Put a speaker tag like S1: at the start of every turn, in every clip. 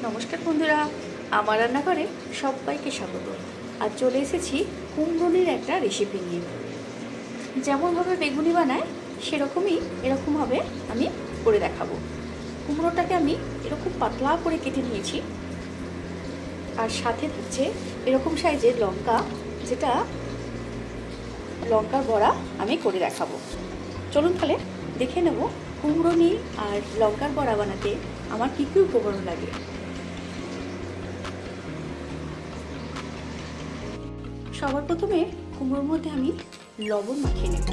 S1: নমস্কার বন্ধুরা, আমার রান্নাঘরে সবাইকে স্বাগত। আজ চলে এসেছি কুমড়োনির একটা রেসিপি নিয়ে। যেমনভাবে বেগুনি বানায় সেরকমই এরকমভাবে আমি করে দেখাবো। কুমড়োটাকে আমি এরকম পাতলা করে কেটে নিয়েছি, আর সাথে থাকছে এরকম সাইজের লঙ্কা, যেটা লঙ্কার বড়া আমি করে দেখাবো। চলুন তাহলে দেখে নেব কুমড়োনি আর লঙ্কার বড়া বানাতে আমার কী কী উপকরণ লাগে। সবার প্রথমে কুমড়োর মধ্যে আমি লবণ মাখিয়ে নেব।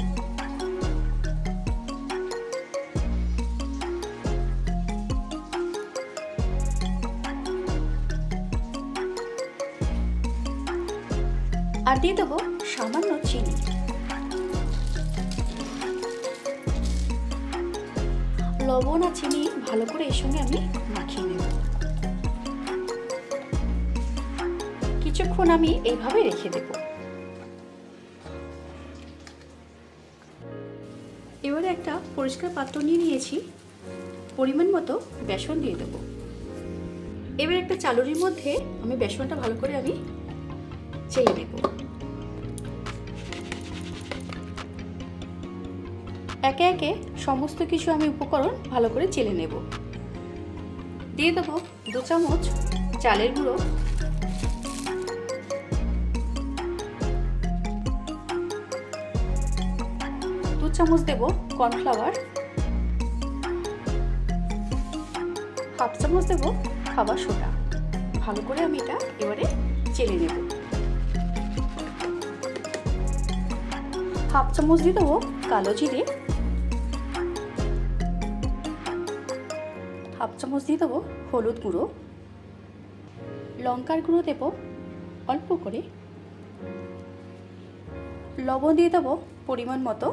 S1: আর দিয়ে দেবো সামান্য চিনি। লবণ আর চিনি ভালো করে এর সঙ্গে আমি মাখিয়ে নেব। কিছুক্ষণ আমি এইভাবে রেখে দেব। এবারে একটা পরিষ্কার পাত্র নিয়ে নিয়েছি, পরিমাণ মতো বেসন দিয়ে দেব। এবার একটা চালুরির মধ্যে আমি বেসনটা ভালো করে আমি চেলে নেব। একে একে সমস্ত কিছু আমি উপকরণ ভালো করে চেলে নেব। দিয়ে দেব 2 চামচ চালের গুঁড়ো, 2 চামচ দেব কর্নফ্লাওয়ার, 1/2 চামচ দেব খাবার সোডা। ভালো করে আমি এটা এবারে চেলে নেব। 1/2 চামচ দিয়ে দেবো কালো জিরে, 1/2 চামচ দিয়ে দেবো হলুদ গুঁড়ো, লঙ্কার গুঁড়ো দেব অল্প করে, লবণ দিয়ে দেবো পরিমাণ মতো,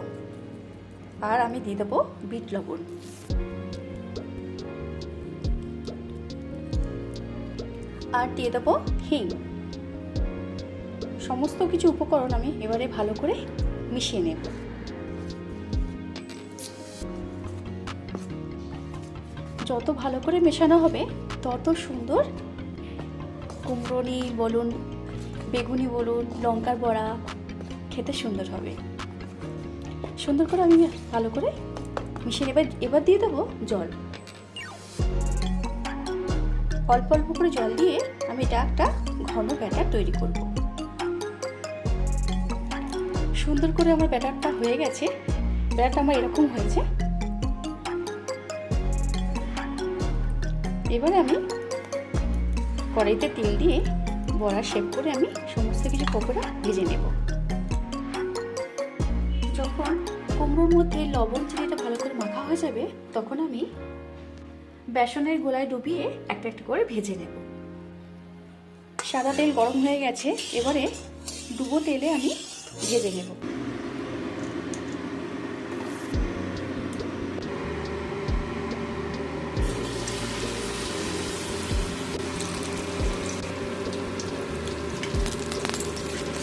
S1: আর আমি দিয়ে দেবো বিট লবণ। আর দিয়ে দেবো হিং। সমস্ত কিছু উপকরণ আমি এবারে ভালো করে মিশিয়ে নেব। যত ভালো করে মেশানো হবে তত সুন্দর কুমড়োনি বলুন, বেগুনি বলুন, লঙ্কার বড়া খেতে সুন্দর হবে। সুন্দর করে আমি ভালো করে মিশিয়ে নেব। এবার দিয়ে দেবো জল। অল্প অল্প করে জল দিয়ে আমি এটা একটা ঘন ব্যাটার তৈরি করব। সুন্দর করে আমার ব্যাটারটা হয়ে গেছে। ব্যাটারটা আমার এরকম হয়েছে। এবারে আমি কড়াইতে তেল দিয়ে বড়া শেপ করে আমি সমস্ত কিছু পকোড়া ভেজে নেব। যখন কুমড়োর মধ্যে লবণ চিনিটা ভালো করে মাখা হয়ে যাবে, তখন আমি বেসনের গোলায় ডুবিয়ে একটা একটা করে ভেজে নেব। সাদা তেল গরম হয়ে গেছে, এবারে ডুবো তেলে আমি ভেজে নেব।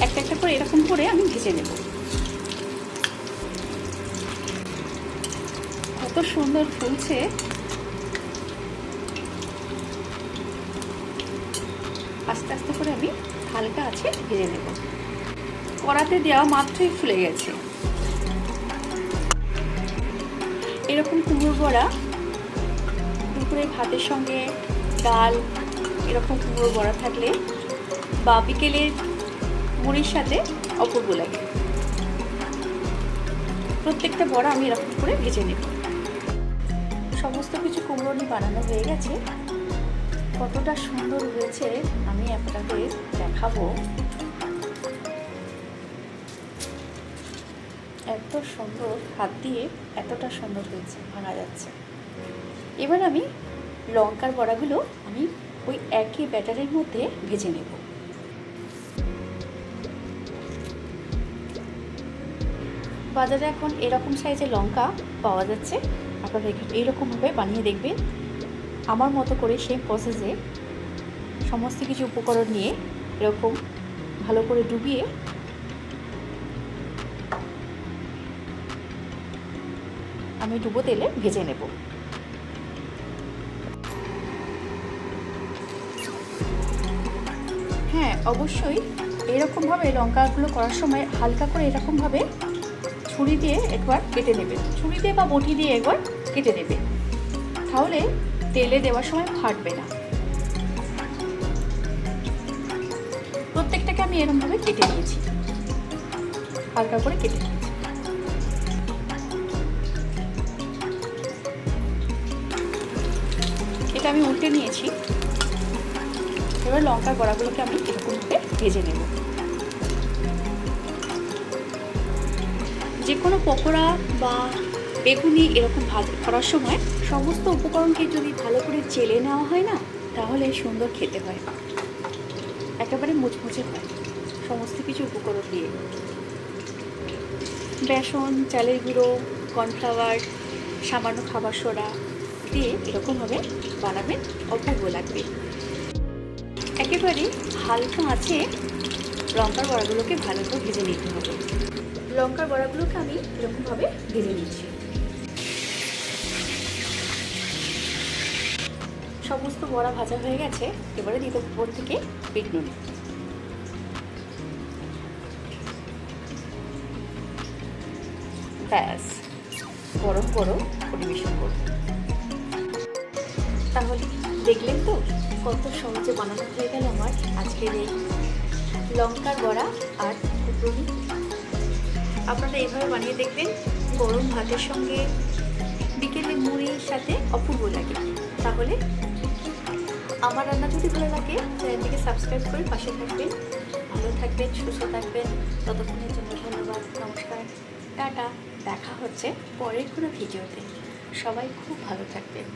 S1: একটা একটা করে এরকম করে আমি ভেজে নেব। কত সুন্দর ফুলছে। আস্তে আস্তে করে আমি হালকা আছে ভেজে নেব। কড়াতে দেওয়া মাত্রই ফুলে গেছে। এরকম কুমড়োর বড়া দুপুরে ভাতের সঙ্গে ডাল, এরকম কুমড়োর বড়া থাকলে বা বিকেলের মুড়ির সাথে অপূর্ব লাগে। প্রত্যেকটা বড়া আমি এরকম করে ভেজে নেব। সমস্ত কিছু কুমড়োনি বানানো হয়ে গেছে। কতটা সুন্দর হয়েছে আমি আপনাদের দেখাবো। এত সুন্দর, হাত দিয়ে এতটা সুন্দর হয়েছে, ভাঙা যাচ্ছে। এবার আমি লঙ্কার বড়াগুলো আমি ওই একই ব্যাটারের মধ্যে ভেজে নেব। বাজারে এখন এরকম সাইজের লঙ্কা পাওয়া যাচ্ছে। আপনারা এইরকমভাবে বানিয়ে দেখবেন। আমার মতো করে সেই প্রসেসে সমস্ত কিছু উপকরণ নিয়ে এরকম ভালো করে ডুবিয়ে আমি ডুবো তেলে ভেজে নেব। হ্যাঁ, অবশ্যই এরকমভাবে লঙ্কাগুলো করার সময় হালকা করে এরকমভাবে ছুরি দিয়ে একবার কেটে নেবে, ছুরি দিয়ে বা বটি দিয়ে একবার কেটে নেবে, তাহলে তেলে দেওয়ার সময় ফাটবে না। প্রত্যেকটাকে আমি এরকমভাবে কেটে নিয়েছি, হালকা করে কেটে নিয়েছি। এটা আমি উল্টে নিয়েছি। এবার লঙ্কার বড়াগুলোকে আমি এরকমভাবে ভেজে নেব। যে কোনো পকোড়া বা বেগুনি এরকম ভাজা করার সময় সমস্ত উপকরণকে যদি ভালো করে চেলে নেওয়া হয় না, তাহলে সুন্দর খেতে হয়, একেবারে মুচমুচে হয় সমস্ত কিছু উপকরণ দিয়ে। বেসন, চালের গুঁড়ো, কর্নফ্লাওয়ার, সামান্য খাবার সোডা দিয়ে এরকমভাবে বানাবেন, অপূর্ব লাগবে। একেবারে হালকা আঁচে লঙ্কার বড়াগুলোকে ভালো করে ভেজে নিতে হবে। লঙ্কার বড়াগুলোকে আমি এরকমভাবে ভেজে নিচ্ছি। সমস্ত বড়া ভাজা হয়ে গেছে। এবারে দিয়ে দেবো উপর থেকে বিট নুন। ব্যাস, গরম গরম পরিবেশন করব। তাহলে দেখলেন তো কত সহজে বানানো হয়ে গেল আমার আজকের এই লঙ্কার বড়া আর ঘুগনি। আপনারা এইভাবে বানিয়ে দেখবেন, গরম ভাতের সঙ্গে বিকেলে মুড়ির সাথে অপূর্ব লাগে। তাহলে আমার রান্না যদি ভালো লাগে চ্যানেলটিকে সাবস্ক্রাইব করে পাশে থাকবেন। ভালো থাকবেন, সুস্থ থাকবেন। ততক্ষণের জন্য ধন্যবাদ, নমস্কার, টাটা। দেখা হচ্ছে পরের কোনো ভিডিওতে। সবাই খুব ভালো থাকবেন।